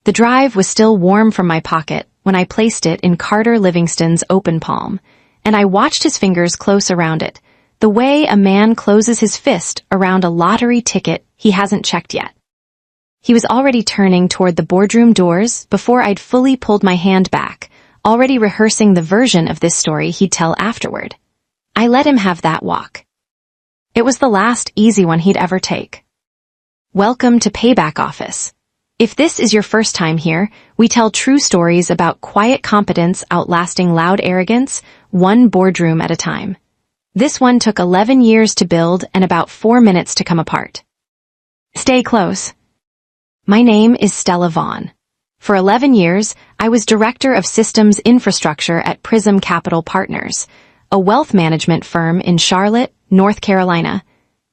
The drive was still warm from my pocket when I placed it in Carter Livingston's open palm, and I watched his fingers close around it, the way a man closes his fist around a lottery ticket he hasn't checked yet. He was already turning toward the boardroom doors before I'd fully pulled my hand back, already rehearsing the version of this story he'd tell afterward. I let him have that walk. It was the last easy one he'd ever take. Welcome to Payback Office. If this is your first time here, we tell true stories about quiet competence outlasting loud arrogance, one boardroom at a time. This one took 11 years to build and about 4 minutes to come apart. Stay close. My name is Stella Vaughn. For 11 years, I was Director of Systems Infrastructure at Prism Capital Partners, a wealth management firm in Charlotte, North Carolina,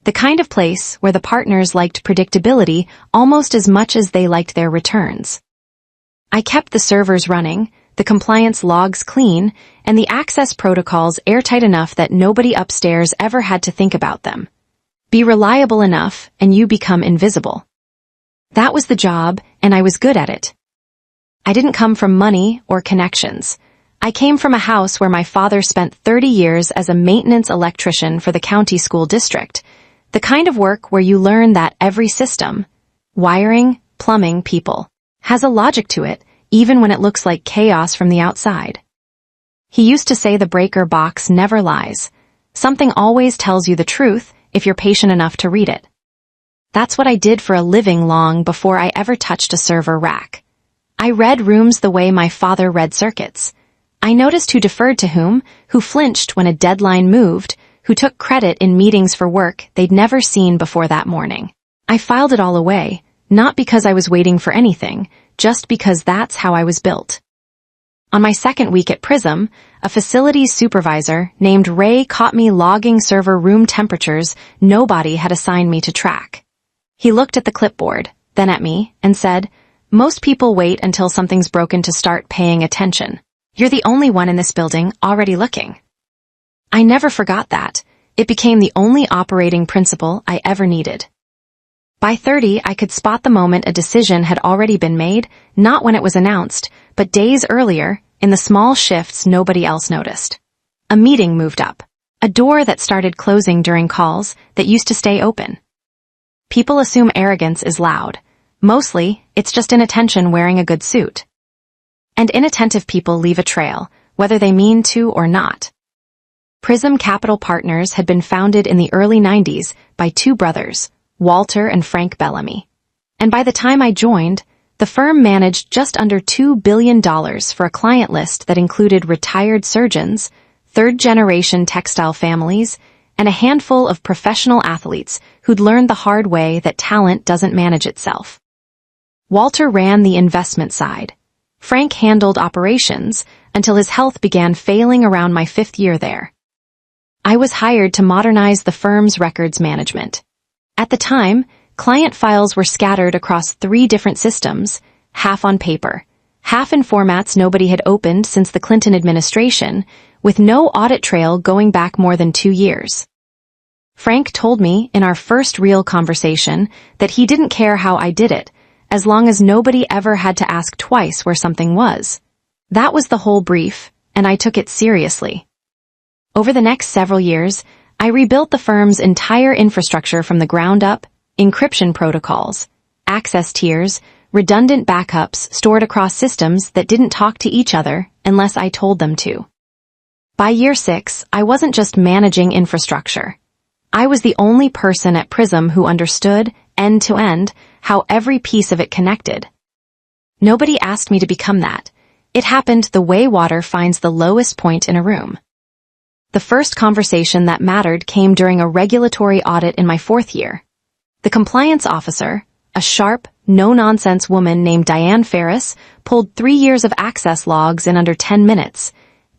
the kind of place where the partners liked predictability almost as much as they liked their returns. I kept the servers running, the compliance logs clean, and the access protocols airtight enough that nobody upstairs ever had to think about them. Be reliable enough, and you become invisible. That was the job, and I was good at it. I didn't come from money or connections. I came from a house where my father spent 30 years as a maintenance electrician for the county school district, the kind of work where you learn that every system, wiring, plumbing, people, has a logic to it, even when it looks like chaos from the outside. He used to say the breaker box never lies. Something always tells you the truth if you're patient enough to read it. That's what I did for a living long before I ever touched a server rack. I read rooms the way my father read circuits. I noticed who deferred to whom, who flinched when a deadline moved, who took credit in meetings for work they'd never seen before that morning. I filed it all away, not because I was waiting for anything, just because that's how I was built. On my second week at Prism, a facilities supervisor named Ray caught me logging server room temperatures nobody had assigned me to track. He looked at the clipboard, then at me, and said, "Most people wait until something's broken to start paying attention. You're the only one in this building already looking." I never forgot that. It became the only operating principle I ever needed. By 30, I could spot the moment a decision had already been made, not when it was announced, but days earlier, in the small shifts nobody else noticed. A meeting moved up. A door that started closing during calls that used to stay open. People assume arrogance is loud. Mostly, it's just inattention wearing a good suit. And inattentive people leave a trail, whether they mean to or not. Prism Capital Partners had been founded in the early 90s by two brothers, Walter and Frank Bellamy. And by the time I joined, the firm managed just under $2 billion for a client list that included retired surgeons, third-generation textile families, and a handful of professional athletes who'd learned the hard way that talent doesn't manage itself. Walter ran the investment side. Frank handled operations until his health began failing around my 5th year there. I was hired to modernize the firm's records management. At the time, client files were scattered across 3 different systems, half on paper, half in formats nobody had opened since the Clinton administration, with no audit trail going back more than 2 years. Frank told me in our first real conversation that he didn't care how I did it, as long as nobody ever had to ask twice where something was. That was the whole brief, and I took it seriously. Over the next several years, I rebuilt the firm's entire infrastructure from the ground up, encryption protocols, access tiers, redundant backups stored across systems that didn't talk to each other unless I told them to. By year 6, I wasn't just managing infrastructure. I was the only person at Prism who understood, end to end, how every piece of it connected. Nobody asked me to become that. It happened the way water finds the lowest point in a room. The first conversation that mattered came during a regulatory audit in my 4th year. The compliance officer, a sharp, no-nonsense woman named Diane Ferris, pulled 3 years of access logs in under 10 minutes,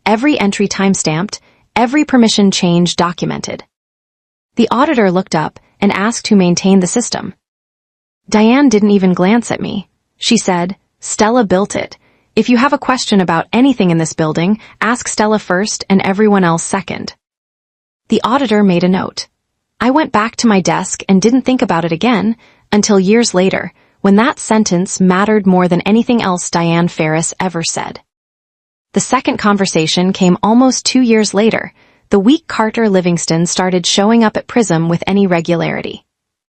every entry time-stamped, every permission change documented. The auditor looked up and asked who maintained the system. Diane didn't even glance at me. She said, "Stella built it. If you have a question about anything in this building, ask Stella first and everyone else second." The auditor made a note. I went back to my desk and didn't think about it again until years later, when that sentence mattered more than anything else Diane Ferris ever said. The second conversation came almost 2 years later, the week Carter Livingston started showing up at Prism with any regularity.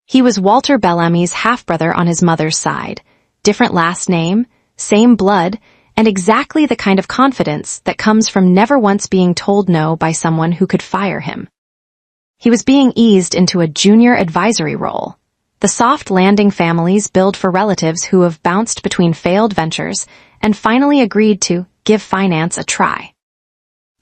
He was Walter Bellamy's half-brother on his mother's side, different last name, same blood, and exactly the kind of confidence that comes from never once being told no by someone who could fire him. He was being eased into a junior advisory role. The soft landing families build for relatives who have bounced between failed ventures and finally agreed to give finance a try.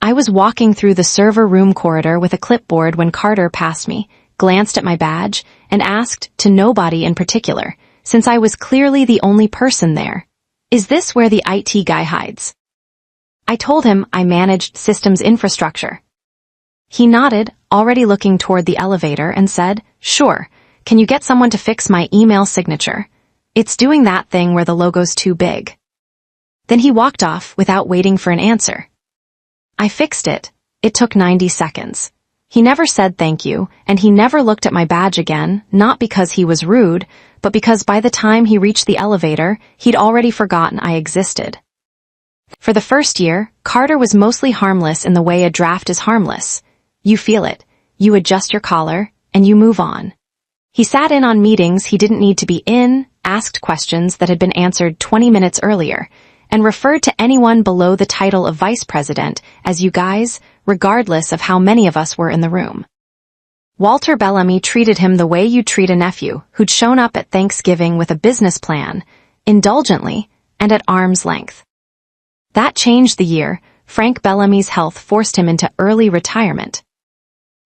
I was walking through the server room corridor with a clipboard when Carter passed me, glanced at my badge, and asked, to nobody in particular, since I was clearly the only person there, "Is this where the IT guy hides?" I told him I managed systems infrastructure. He nodded, already looking toward the elevator, and said, "Sure, can you get someone to fix my email signature? It's doing that thing where the logo's too big." Then he walked off without waiting for an answer. I fixed it. It took 90 seconds. He never said thank you, and he never looked at my badge again, not because he was rude, but because by the time he reached the elevator, he'd already forgotten I existed. For the first year, Carter was mostly harmless in the way a draft is harmless. You feel it, you adjust your collar, and you move on. He sat in on meetings he didn't need to be in, asked questions that had been answered 20 minutes earlier, and referred to anyone below the title of vice president as you guys, regardless of how many of us were in the room. Walter Bellamy treated him the way you treat a nephew who'd shown up at Thanksgiving with a business plan, indulgently and at arm's length. That changed the year Frank Bellamy's health forced him into early retirement.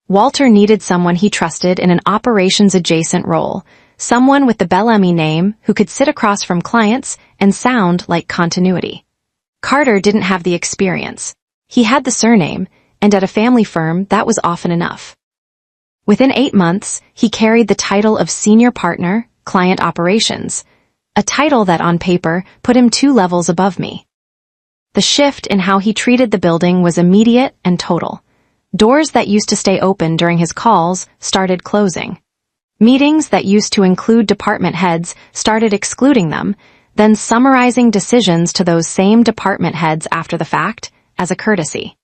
Walter needed someone he trusted in an operations-adjacent role, someone with the Bellamy name who could sit across from clients and sound like continuity. Carter didn't have the experience. He had the surname, and at a family firm that was often enough. Within 8 months, he carried the title of Senior Partner, Client Operations, a title that on paper put him 2 levels above me. The shift in how he treated the building was immediate and total. Doors that used to stay open during his calls started closing. Meetings that used to include department heads started excluding them, then summarizing decisions to those same department heads after the fact as a courtesy.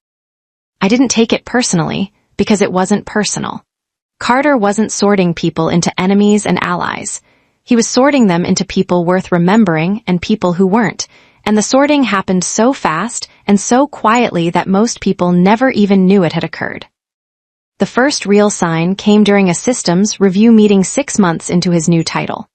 I didn't take it personally because it wasn't personal. Carter wasn't sorting people into enemies and allies. He was sorting them into people worth remembering and people who weren't, and the sorting happened so fast and so quietly that most people never even knew it had occurred. The first real sign came during a systems review meeting 6 months into his new title.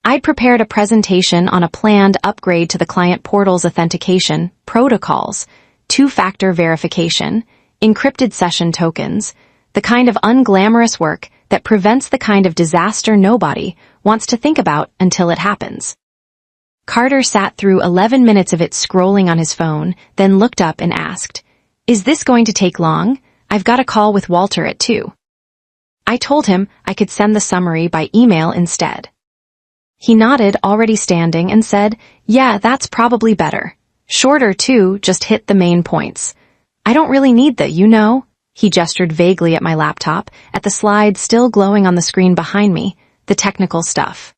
I'd prepared a presentation on a planned upgrade to the client portal's authentication, protocols, 2-factor verification, encrypted session tokens, the kind of unglamorous work that prevents the kind of disaster nobody wants to think about until it happens. Carter sat through 11 minutes of it scrolling on his phone, then looked up and asked, "Is this going to take long? I've got a call with Walter at 2. I told him I could send the summary by email instead. He nodded, already standing, and said, "Yeah, that's probably better. Shorter too, just hit the main points. I don't really need the, you know." He gestured vaguely at my laptop, at the slide still glowing on the screen behind me, the technical stuff.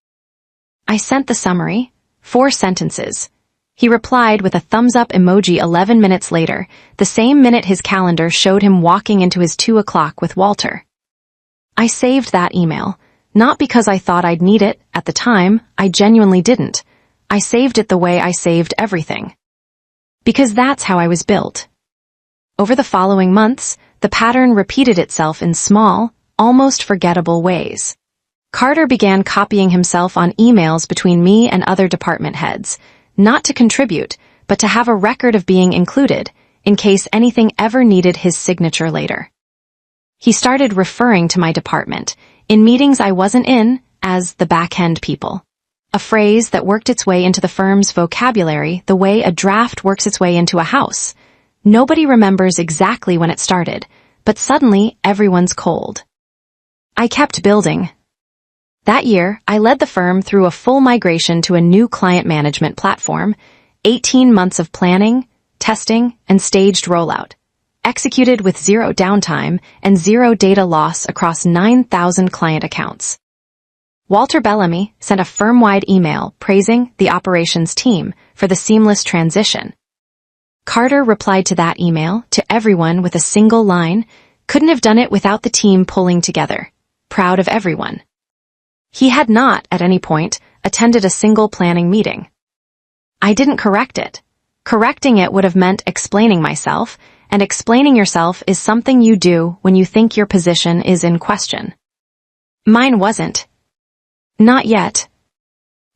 I sent the summary, 4 sentences. He replied with a thumbs-up emoji 11 minutes later, the same minute his calendar showed him walking into his 2 o'clock with Walter. I saved that email, not because I thought I'd need it at the time. I genuinely didn't. I saved it the way I saved everything. Because that's how I was built. Over the following months, the pattern repeated itself in small, almost forgettable ways. Carter began copying himself on emails between me and other department heads, not to contribute, but to have a record of being included, in case anything ever needed his signature later. He started referring to my department, in meetings I wasn't in, as the back-end people. A phrase that worked its way into the firm's vocabulary the way a draft works its way into a house. Nobody remembers exactly when it started, but suddenly everyone's cold. I kept building. That year, I led the firm through a full migration to a new client management platform, 18 months of planning, testing, and staged rollout, executed with 0 downtime and 0 data loss across 9,000 client accounts. Walter Bellamy sent a firm-wide email praising the operations team for the seamless transition. Carter replied to that email to everyone with a single line, "Couldn't have done it without the team pulling together. Proud of everyone." He had not, at any point, attended a single planning meeting. I didn't correct it. Correcting it would have meant explaining myself, and explaining yourself is something you do when you think your position is in question. Mine wasn't. Not yet.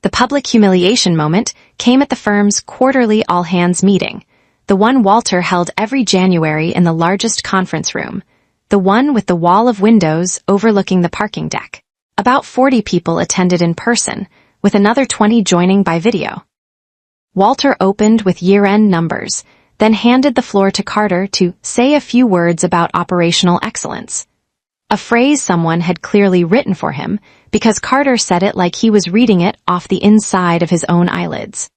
The public humiliation moment came at the firm's quarterly all-hands meeting, the one Walter held every January in the largest conference room, the one with the wall of windows overlooking the parking deck. About 40 people attended in person, with another 20 joining by video. Walter opened with year-end numbers, then handed the floor to Carter to say a few words about operational excellence. A phrase someone had clearly written for him, because Carter said it like he was reading it off the inside of his own eyelids.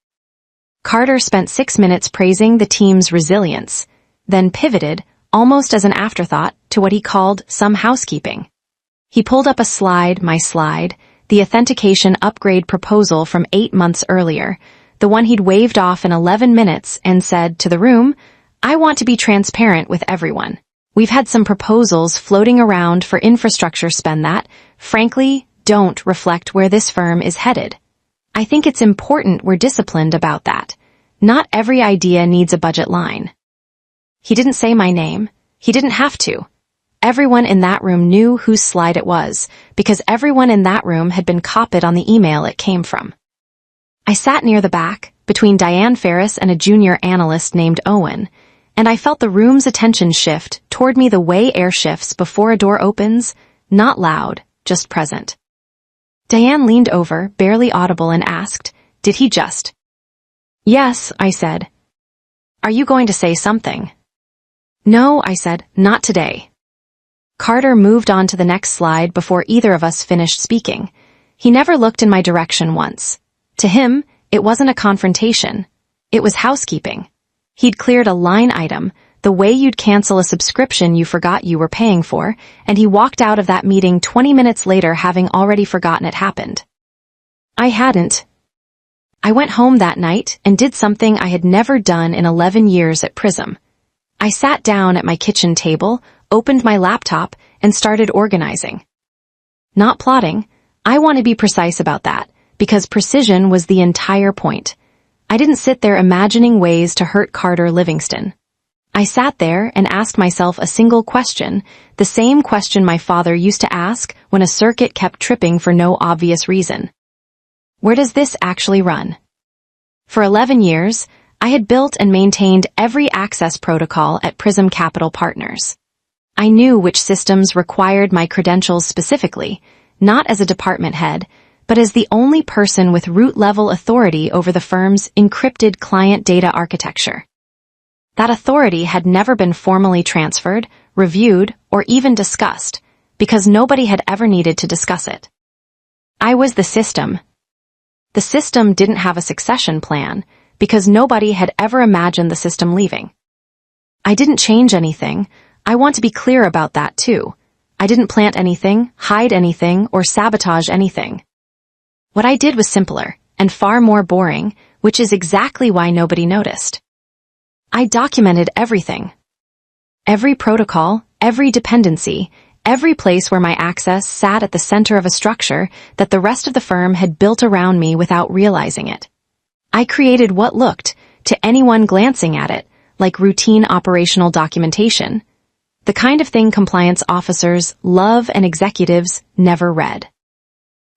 Carter spent 6 minutes praising the team's resilience, then pivoted, almost as an afterthought, to what he called some housekeeping. He pulled up my slide, the authentication upgrade proposal from 8 months earlier, the one he'd waved off in 11 minutes, and said to the room, "I want to be transparent with everyone. We've had some proposals floating around for infrastructure spend that, frankly, don't reflect where this firm is headed. I think it's important we're disciplined about that. Not every idea needs a budget line." He didn't say my name. He didn't have to. Everyone in that room knew whose slide it was, because everyone in that room had been copied on the email it came from. I sat near the back, between Diane Ferris and a junior analyst named Owen, and I felt the room's attention shift toward me the way air shifts before a door opens, not loud, just present. Diane leaned over, barely audible, and asked, "Did he just?" "Yes," I said. "Are you going to say something?" "No," I said, "not today." Carter moved on to the next slide before either of us finished speaking. He never looked in my direction once. To him, it wasn't a confrontation. It was housekeeping. He'd cleared a line item, the way you'd cancel a subscription you forgot you were paying for, and he walked out of that meeting 20 minutes later having already forgotten it happened. I hadn't. I went home that night and did something I had never done in 11 years at Prism. I sat down at my kitchen table, opened my laptop, and started organizing. Not plotting. I want to be precise about that, because precision was the entire point. I didn't sit there imagining ways to hurt Carter Livingston. I sat there and asked myself a single question, the same question my father used to ask when a circuit kept tripping for no obvious reason. Where does this actually run? For 11 years, I had built and maintained every access protocol at Prism Capital Partners. I knew which systems required my credentials specifically, not as a department head, but as the only person with root-level authority over the firm's encrypted client data architecture. That authority had never been formally transferred, reviewed, or even discussed, because nobody had ever needed to discuss it. I was the system. The system didn't have a succession plan, because nobody had ever imagined the system leaving. I didn't change anything. I want to be clear about that too. I didn't plant anything, hide anything, or sabotage anything. What I did was simpler, and far more boring, which is exactly why nobody noticed. I documented everything. Every protocol, every dependency, every place where my access sat at the center of a structure that the rest of the firm had built around me without realizing it. I created what looked, to anyone glancing at it, like routine operational documentation, the kind of thing compliance officers love and executives never read.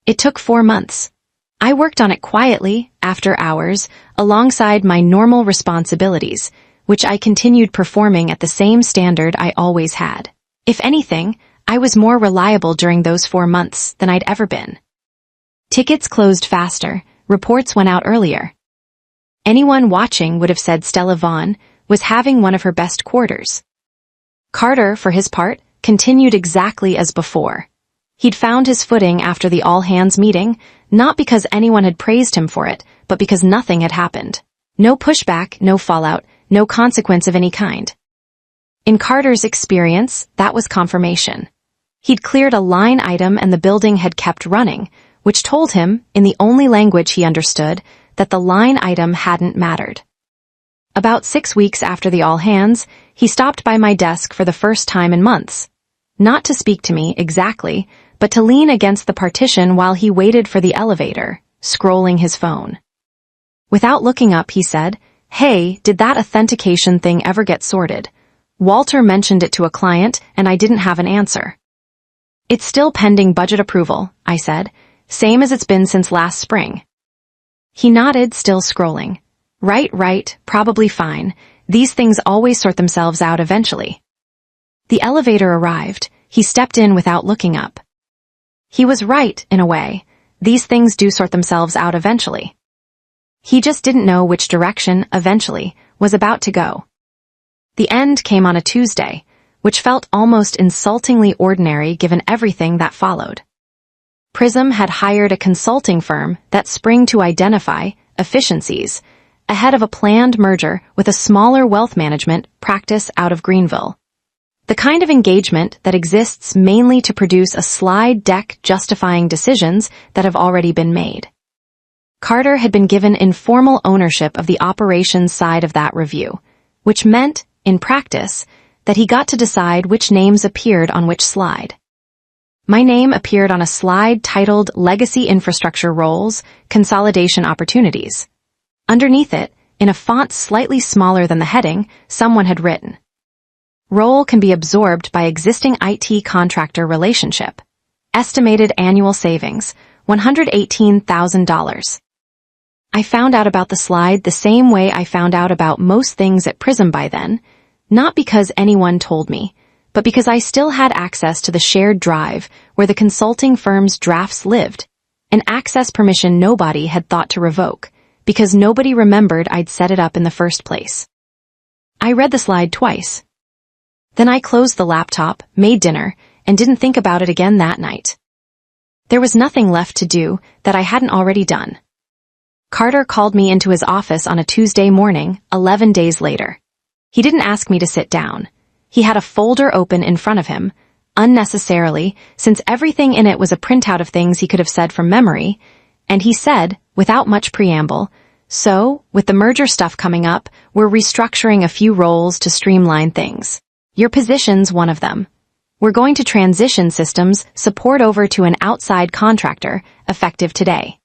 It took 4 months. I worked on it quietly, after hours, alongside my normal responsibilities, which I continued performing at the same standard I always had. If anything, I was more reliable during those 4 months than I'd ever been. Tickets closed faster, reports went out earlier. Anyone watching would have said Stella Vaughn was having one of her best quarters. Carter, for his part, continued exactly as before. He'd found his footing after the all-hands meeting, not because anyone had praised him for it, but because nothing had happened. No pushback, no fallout, no consequence of any kind. In Carter's experience, that was confirmation. He'd cleared a line item and the building had kept running, which told him, in the only language he understood, that the line item hadn't mattered. About 6 weeks after the all-hands, he stopped by my desk for the first time in months. Not to speak to me, exactly, but to lean against the partition while he waited for the elevator, scrolling his phone. Without looking up, he said, "Hey, did that authentication thing ever get sorted? Walter mentioned it to a client, and I didn't have an answer." "It's still pending budget approval," I said, "same as it's been since last spring." He nodded, still scrolling. Right, probably fine. These things always sort themselves out eventually." The elevator arrived. He stepped in without looking up. He was right, in a way. These things do sort themselves out eventually. He just didn't know which direction, eventually, was about to go. The end came on a Tuesday, which felt almost insultingly ordinary given everything that followed. Prism had hired a consulting firm that spring to identify efficiencies ahead of a planned merger with a smaller wealth management practice out of Greenville. The kind of engagement that exists mainly to produce a slide deck justifying decisions that have already been made. Carter had been given informal ownership of the operations side of that review, which meant, in practice, that he got to decide which names appeared on which slide. My name appeared on a slide titled Legacy Infrastructure Roles, Consolidation Opportunities. Underneath it, in a font slightly smaller than the heading, someone had written, "Role can be absorbed by existing IT contractor relationship. Estimated annual savings, $118,000. I found out about the slide the same way I found out about most things at Prism by then, not because anyone told me, but because I still had access to the shared drive where the consulting firm's drafts lived, an access permission nobody had thought to revoke, because nobody remembered I'd set it up in the first place. I read the slide twice. Then I closed the laptop, made dinner, and didn't think about it again that night. There was nothing left to do that I hadn't already done. Carter called me into his office on a Tuesday morning, 11 days later. He didn't ask me to sit down. He had a folder open in front of him, unnecessarily, since everything in it was a printout of things he could have said from memory, and he said, without much preamble, "So, with the merger stuff coming up, we're restructuring a few roles to streamline things. Your position's one of them. We're going to transition systems support over to an outside contractor, effective today."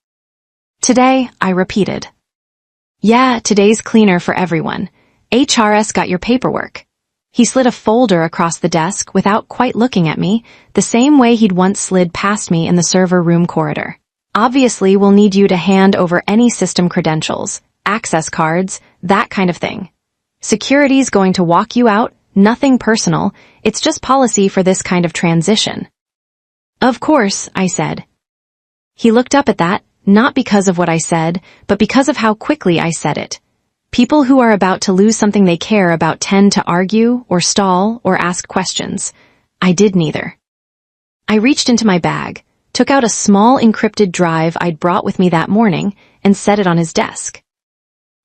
"Today," I repeated. "Yeah, today's cleaner for everyone. HRS got your paperwork." He slid a folder across the desk without quite looking at me, the same way he'd once slid past me in the server room corridor. "Obviously, we'll need you to hand over any system credentials, access cards, that kind of thing. Security's going to walk you out, nothing personal, it's just policy for this kind of transition." "Of course," I said. He looked up at that, not because of what I said, but because of how quickly I said it. People who are about to lose something they care about tend to argue, or stall, or ask questions. I did neither. I reached into my bag, took out a small encrypted drive I'd brought with me that morning, and set it on his desk.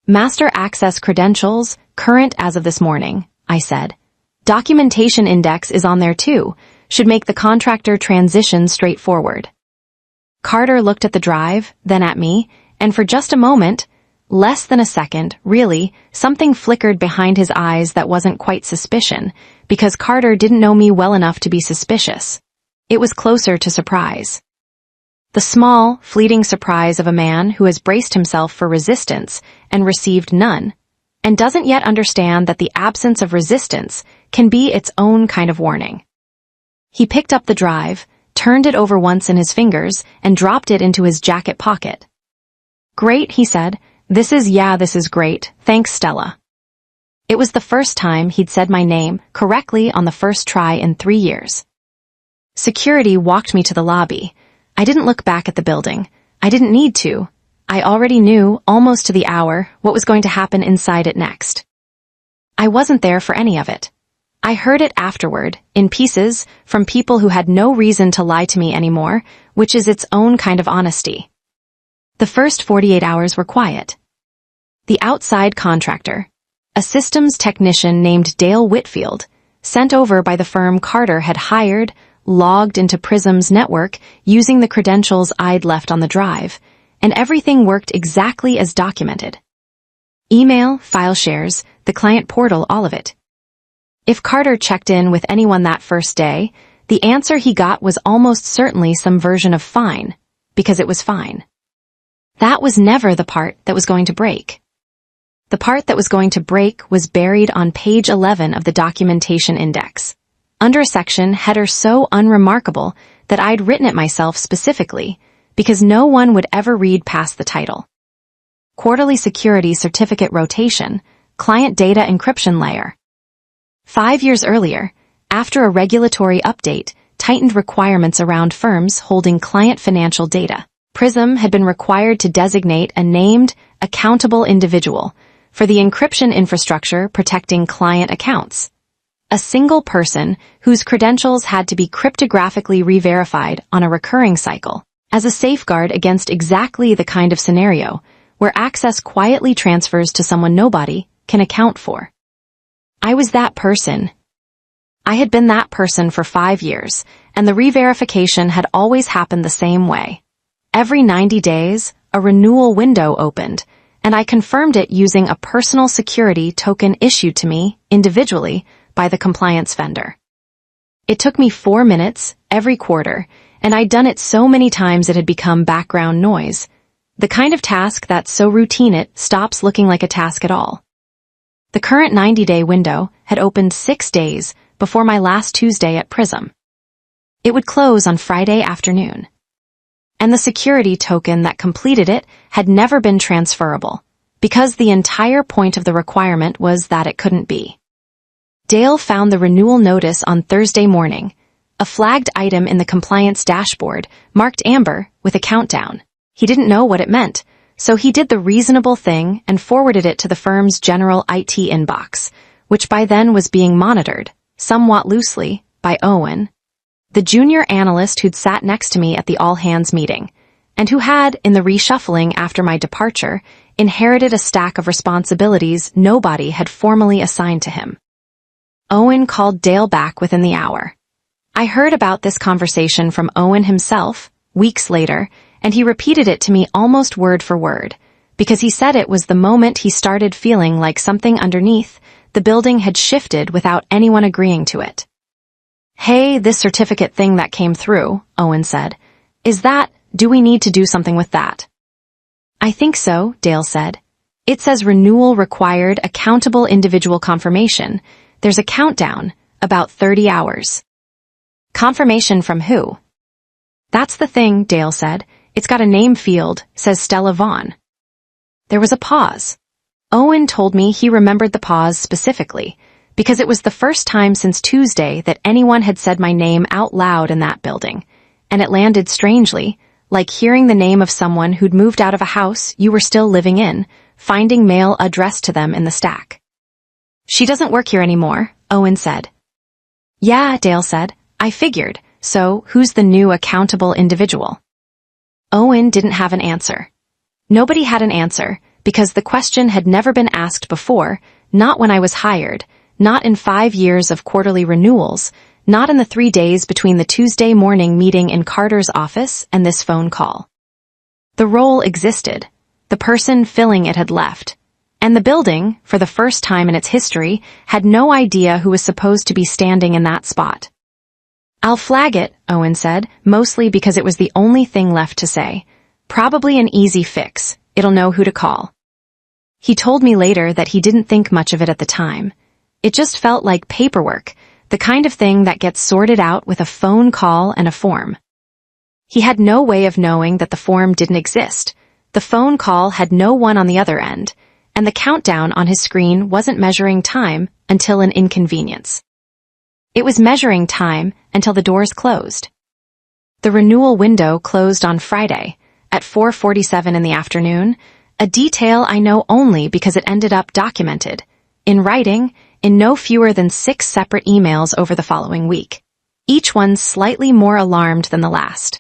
"Master access credentials, current as of this morning," I said. "Documentation index is on there too, should make the contractor transition straightforward." Carter looked at the drive, then at me, and for just a moment, less than a second, really, something flickered behind his eyes that wasn't quite suspicion, because Carter didn't know me well enough to be suspicious. It was closer to surprise. The small, fleeting surprise of a man who has braced himself for resistance and received none, and doesn't yet understand that the absence of resistance can be its own kind of warning. He picked up the drive, turned it over once in his fingers, and dropped it into his jacket pocket. "Great," he said. This is great. Thanks, Stella." It was the first time he'd said my name correctly on the first try in 3 years. Security walked me to the lobby. I didn't look back at the building. I didn't need to. I already knew, almost to the hour, what was going to happen inside it next. I wasn't there for any of it. I heard it afterward, in pieces, from people who had no reason to lie to me anymore, which is its own kind of honesty. The first 48 hours were quiet. The outside contractor, a systems technician named Dale Whitfield, sent over by the firm Carter had hired, logged into Prism's network using the credentials I'd left on the drive, and everything worked exactly as documented. Email, file shares, the client portal, all of it. If Carter checked in with anyone that first day, the answer he got was almost certainly some version of fine, because it was fine. That was never the part that was going to break. The part that was going to break was buried on page 11 of the documentation index, under a section header so unremarkable that I'd written it myself specifically, because no one would ever read past the title. Quarterly Security Certificate Rotation, Client Data Encryption Layer. 5 years earlier, after a regulatory update tightened requirements around firms holding client financial data, Prism had been required to designate a named, accountable individual for the encryption infrastructure protecting client accounts. A single person whose credentials had to be cryptographically re-verified on a recurring cycle, as a safeguard against exactly the kind of scenario where access quietly transfers to someone nobody can account for. I was that person. I had been that person for 5 years, and the re-verification had always happened the same way. Every 90 days, a renewal window opened, and I confirmed it using a personal security token issued to me individually by the compliance vendor. It took me 4 minutes every quarter, and I'd done it so many times it had become background noise, the kind of task that's so routine it stops looking like a task at all. The current 90-day window had opened 6 days before my last Tuesday at Prism. It would close on Friday afternoon. And the security token that completed it had never been transferable, because the entire point of the requirement was that it couldn't be. Dale found the renewal notice on Thursday morning, a flagged item in the compliance dashboard marked amber with a countdown. He didn't know what it meant, so he did the reasonable thing and forwarded it to the firm's general IT inbox, which by then was being monitored, somewhat loosely, by Owen, the junior analyst who'd sat next to me at the all-hands meeting, and who had, in the reshuffling after my departure, inherited a stack of responsibilities nobody had formally assigned to him. Owen called Dale back within the hour. I heard about this conversation from Owen himself, weeks later, and he repeated it to me almost word for word, because he said it was the moment he started feeling like something underneath the building had shifted without anyone agreeing to it. "Hey, this certificate thing that came through," Owen said. Do we need to do something with that?" "I think so," Dale said. "It says renewal required accountable individual confirmation. There's a countdown, about 30 hours. "Confirmation from who?" "That's the thing," Dale said. "It's got a name field, says Stella Vaughn." There was a pause. Owen told me he remembered the pause specifically, because it was the first time since Tuesday that anyone had said my name out loud in that building, and it landed strangely, like hearing the name of someone who'd moved out of a house you were still living in, finding mail addressed to them in the stack. "She doesn't work here anymore," Owen said. "Yeah," Dale said. "I figured. So, who's the new accountable individual?" Owen didn't have an answer. Nobody had an answer, because the question had never been asked before, not when I was hired, not in 5 years of quarterly renewals, not in the 3 days between the Tuesday morning meeting in Carter's office and this phone call. The role existed. The person filling it had left. And the building, for the first time in its history, had no idea who was supposed to be standing in that spot. "I'll flag it," Owen said, mostly because it was the only thing left to say. "Probably an easy fix. It'll know who to call." He told me later that he didn't think much of it at the time. It just felt like paperwork, the kind of thing that gets sorted out with a phone call and a form. He had no way of knowing that the form didn't exist. The phone call had no one on the other end, and the countdown on his screen wasn't measuring time until an inconvenience. It was measuring time until the doors closed. The renewal window closed on Friday, at 4:47 in the afternoon, a detail I know only because it ended up documented, in writing, in no fewer than 6 separate emails over the following week, each one slightly more alarmed than the last.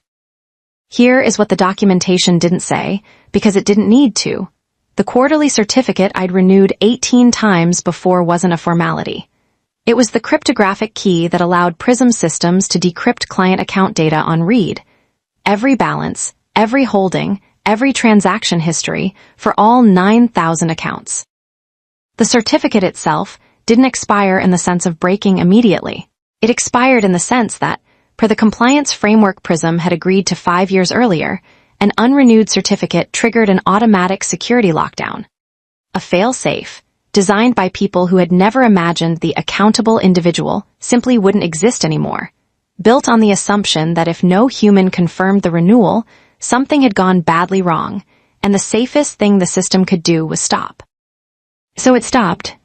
Here is what the documentation didn't say, because it didn't need to. The quarterly certificate I'd renewed 18 times before wasn't a formality. It was the cryptographic key that allowed Prism systems to decrypt client account data on read. Every balance, every holding, every transaction history for all 9,000 accounts. The certificate itself didn't expire in the sense of breaking immediately. It expired in the sense that, per the compliance framework Prism had agreed to 5 years earlier, an unrenewed certificate triggered an automatic security lockdown. A fail-safe, designed by people who had never imagined the accountable individual simply wouldn't exist anymore, built on the assumption that if no human confirmed the renewal, something had gone badly wrong, and the safest thing the system could do was stop. So it stopped.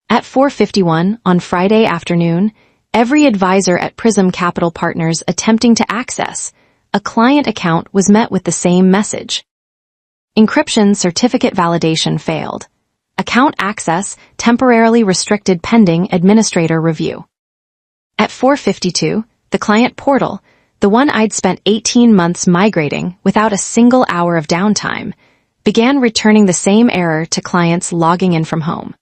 At 4:51 on Friday afternoon, every advisor at Prism Capital Partners attempting to access a client account was met with the same message. Encryption certificate validation failed. Account access temporarily restricted pending administrator review. At 4:52, the client portal, the one I'd spent 18 months migrating without a single hour of downtime, began returning the same error to clients logging in from home.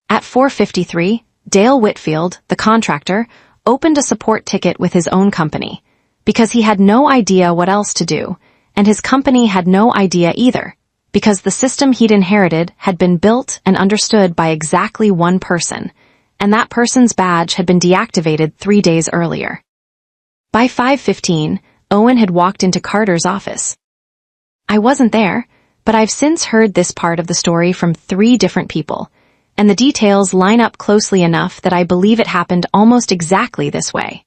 At 4:53, Dale Whitfield, the contractor, opened a support ticket with his own company, because he had no idea what else to do, and his company had no idea either, because the system he'd inherited had been built and understood by exactly one person, and that person's badge had been deactivated 3 days earlier. By 5:15, Owen had walked into Carter's office. I wasn't there, but I've since heard this part of the story from 3 different people, and the details line up closely enough that I believe it happened almost exactly this way.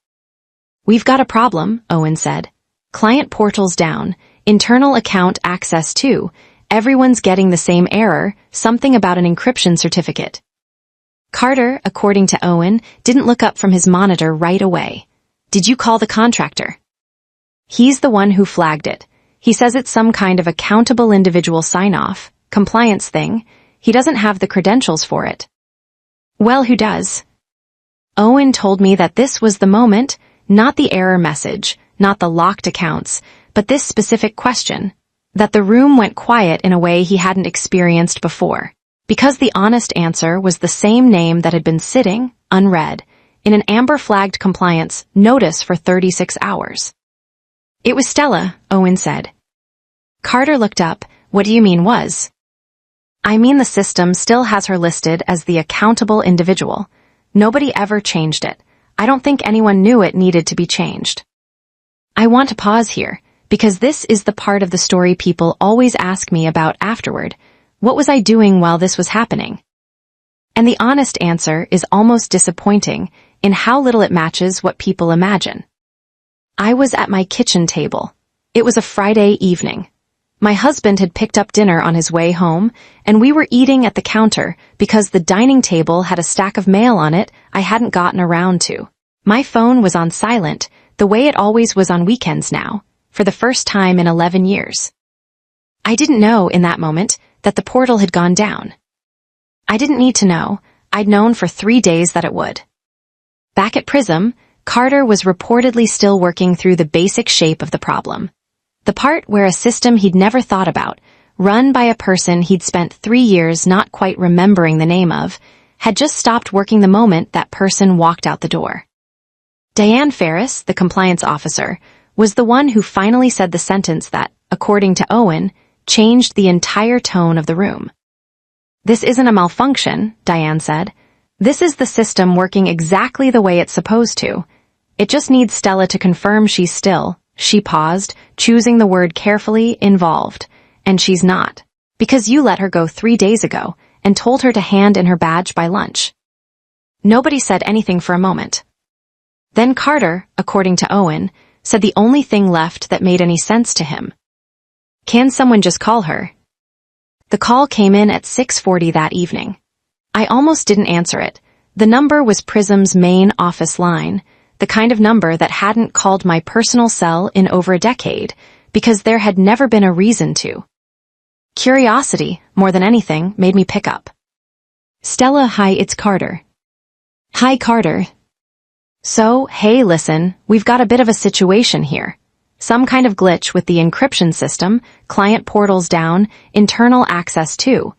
We've got a problem, Owen said. Client portal's down, internal account access too, everyone's getting the same error, something about an encryption certificate. Carter, according to Owen, didn't look up from his monitor right away. Did you call the contractor? He's the one who flagged it. He says it's some kind of accountable individual sign-off, compliance thing. He doesn't have the credentials for it. Well, who does? Owen told me that this was the moment, not the error message, not the locked accounts, but this specific question, that the room went quiet in a way he hadn't experienced before, because the honest answer was the same name that had been sitting, unread, in an amber-flagged compliance notice for 36 hours. It was Stella, Owen said. Carter looked up. What do you mean was? I mean the system still has her listed as the accountable individual. Nobody ever changed it. I don't think anyone knew it needed to be changed. I want to pause here, because this is the part of the story people always ask me about afterward. What was I doing while this was happening? And the honest answer is almost disappointing in how little it matches what people imagine. I was at my kitchen table. It was a Friday evening. My husband had picked up dinner on his way home, and we were eating at the counter because the dining table had a stack of mail on it I hadn't gotten around to. My phone was on silent, the way it always was on weekends now, for the first time in 11 years. I didn't know in that moment that the portal had gone down. I didn't need to know. I'd known for 3 days that it would. Back at Prism, Carter was reportedly still working through the basic shape of the problem. The part where a system he'd never thought about, run by a person he'd spent 3 years not quite remembering the name of, had just stopped working the moment that person walked out the door. Diane Ferris, the compliance officer, was the one who finally said the sentence that, according to Owen, changed the entire tone of the room. This isn't a malfunction, Diane said. This is the system working exactly the way it's supposed to. It just needs Stella to confirm she's still, she paused, choosing the word carefully, involved, and she's not, because you let her go 3 days ago and told her to hand in her badge by lunch. Nobody said anything for a moment. Then Carter, according to Owen, said the only thing left that made any sense to him. Can someone just call her? The call came in at 6:40 that evening. I almost didn't answer it. The number was Prism's main office line, the kind of number that hadn't called my personal cell in over a decade, because there had never been a reason to. Curiosity, more than anything, made me pick up. Stella, hi, it's Carter. Hi, Carter. So, hey, listen, we've got a bit of a situation here. Some kind of glitch with the encryption system, client portals down, internal access too.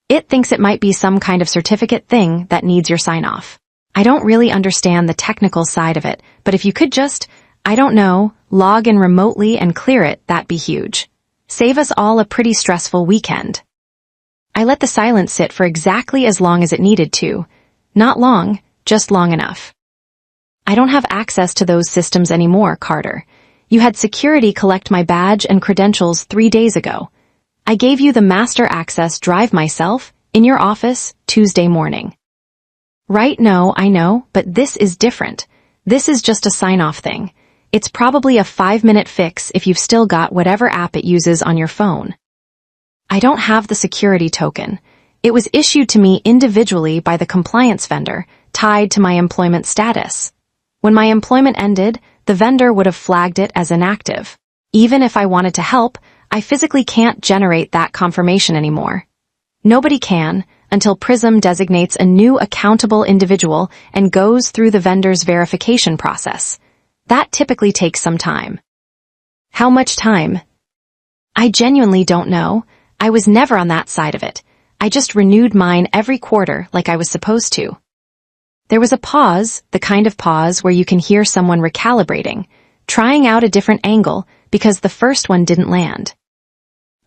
It thinks it might be some kind of certificate thing that needs your sign-off. I don't really understand the technical side of it, but if you could just, I don't know, log in remotely and clear it, that'd be huge. Save us all a pretty stressful weekend. I let the silence sit for exactly as long as it needed to. Not long, just long enough. I don't have access to those systems anymore, Carter. You had security collect my badge and credentials 3 days ago. I gave you the master access drive myself, in your office, Tuesday morning. Right, no, I know, but this is different. This is just a sign-off thing. It's probably a 5-minute fix if you've still got whatever app it uses on your phone. I don't have the security token. It was issued to me individually by the compliance vendor, tied to my employment status. When my employment ended, the vendor would have flagged it as inactive. Even if I wanted to help, I physically can't generate that confirmation anymore. Nobody can, until Prism designates a new accountable individual and goes through the vendor's verification process. That typically takes some time. How much time? I genuinely don't know. I was never on that side of it. I just renewed mine every quarter like I was supposed to. There was a pause, the kind of pause where you can hear someone recalibrating, trying out a different angle because the first one didn't land.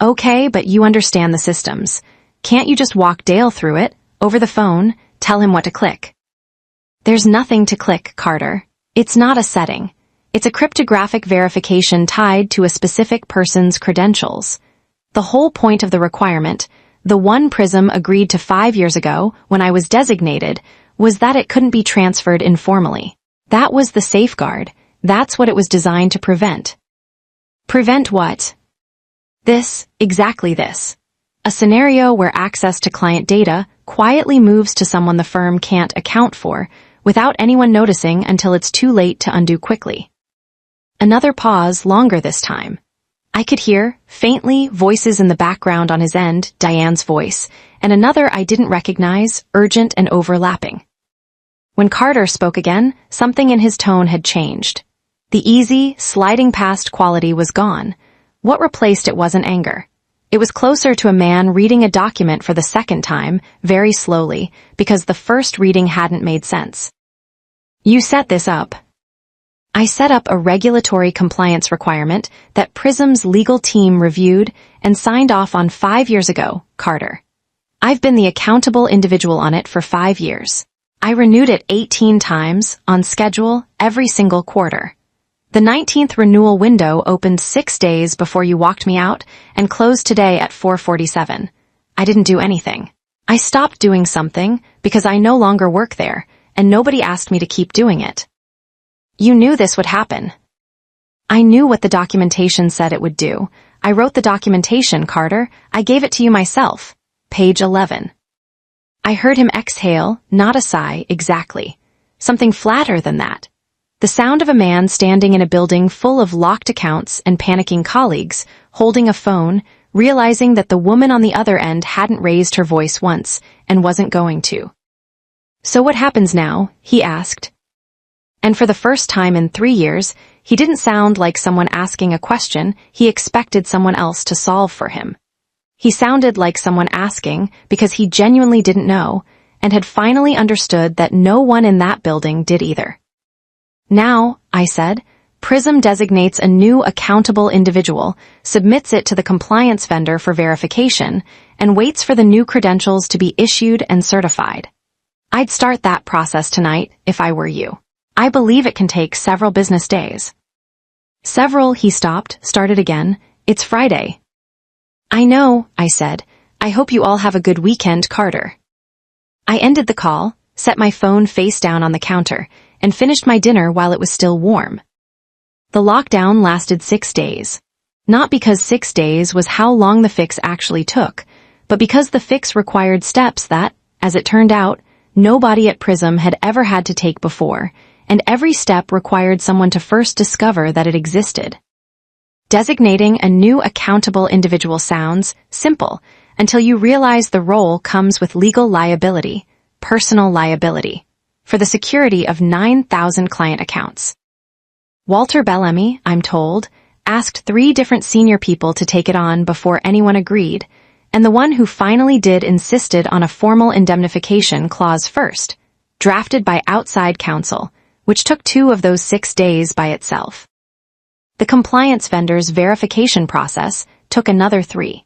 Okay, but you understand the systems. Can't you just walk Dale through it, over the phone, tell him what to click? There's nothing to click, Carter. It's not a setting. It's a cryptographic verification tied to a specific person's credentials. The whole point of the requirement, the one Prism agreed to 5 years ago when I was designated, was that it couldn't be transferred informally. That was the safeguard. That's what it was designed to prevent. Prevent what? This, exactly this. A scenario where access to client data quietly moves to someone the firm can't account for, without anyone noticing until it's too late to undo quickly. Another pause, longer this time. I could hear, faintly, voices in the background on his end, Diane's voice, and another I didn't recognize, urgent and overlapping. When Carter spoke again, something in his tone had changed. The easy, sliding past quality was gone. What replaced it wasn't anger. It was closer to a man reading a document for the second time, very slowly, because the first reading hadn't made sense. You set this up. I set up a regulatory compliance requirement that Prism's legal team reviewed and signed off on 5 years ago, Carter. I've been the accountable individual on it for 5 years. I renewed it 18 times, on schedule, every single quarter. The 19th renewal window opened 6 days before you walked me out and closed today at 4:47. I didn't do anything. I stopped doing something because I no longer work there, and nobody asked me to keep doing it. You knew this would happen. I knew what the documentation said it would do. I wrote the documentation, Carter. I gave it to you myself. Page 11. I heard him exhale, not a sigh, exactly. Something flatter than that. The sound of a man standing in a building full of locked accounts and panicking colleagues, holding a phone, realizing that the woman on the other end hadn't raised her voice once and wasn't going to. So what happens now? He asked. And for the first time in 3 years, he didn't sound like someone asking a question he expected someone else to solve for him. He sounded like someone asking because he genuinely didn't know and had finally understood that no one in that building did either. Now, I said, Prism designates a new accountable individual, submits it to the compliance vendor for verification, and waits for the new credentials to be issued and certified. I'd start that process tonight if I were you. I believe it can take several business days. Several, he stopped, started again. It's Friday. I know, I said. I hope you all have a good weekend, Carter. I ended the call, set my phone face down on the counter, and finished my dinner while it was still warm. The lockdown lasted 6 days. Not because 6 days was how long the fix actually took, but because the fix required steps that, as it turned out, nobody at Prism had ever had to take before, and every step required someone to first discover that it existed. Designating a new accountable individual sounds simple until you realize the role comes with legal liability, personal liability, for the security of 9,000 client accounts. Walter Bellamy, I'm told, asked 3 different senior people to take it on before anyone agreed, and the one who finally did insisted on a formal indemnification clause first. drafted by outside counsel, which took 2 of those 6 days by itself. The compliance vendor's verification process took another 3.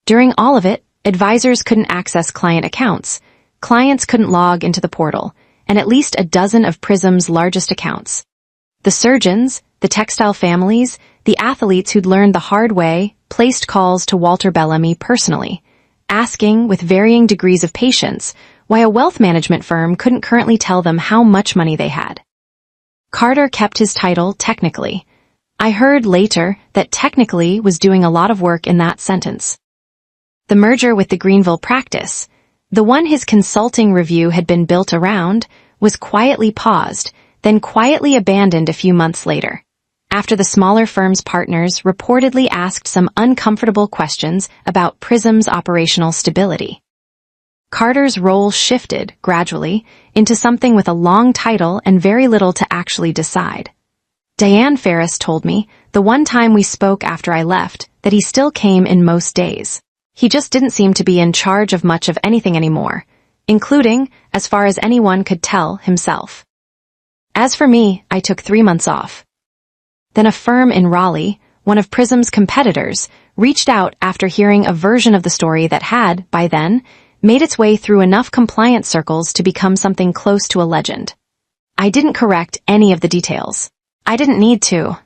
During all of it, advisors couldn't access client accounts, clients couldn't log into the portal, and at least a dozen of Prism's largest accounts. The surgeons, the textile families, the athletes who'd learned the hard way placed calls to Walter Bellamy personally, asking with varying degrees of patience why a wealth management firm couldn't currently tell them how much money they had. Carter kept his title technically. I heard later that technically was doing a lot of work in that sentence. The merger with the Greenville practice, the one his consulting review had been built around, was quietly paused, then quietly abandoned a few months later, after the smaller firm's partners reportedly asked some uncomfortable questions about Prism's operational stability. Carter's role shifted, gradually, into something with a long title and very little to actually decide. Diane Ferris told me, the one time we spoke after I left, that he still came in most days. He just didn't seem to be in charge of much of anything anymore, including, as far as anyone could tell, himself. As for me, I took 3 months off. Then a firm in Raleigh, one of Prism's competitors, reached out after hearing a version of the story that had, by then, made its way through enough compliance circles to become something close to a legend. I didn't correct any of the details. I didn't need to.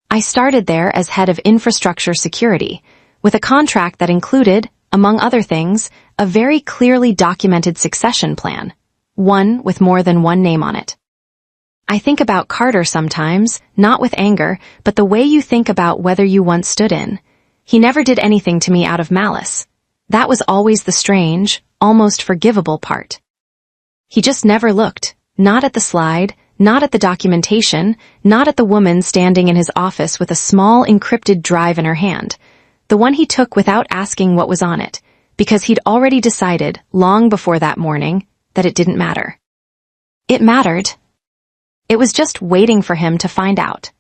I started there as head of infrastructure security, with a contract that included, among other things, a very clearly documented succession plan, one with more than one name on it. I think about Carter sometimes, not with anger, but the way you think about whether you once stood in. He never did anything to me out of malice. That was always the strange, almost forgivable part. He just never looked, not at the slide, not at the documentation, not at the woman standing in his office with a small encrypted drive in her hand, the one he took without asking what was on it, because he'd already decided, long before that morning, that it didn't matter. It mattered. It was just waiting for him to find out.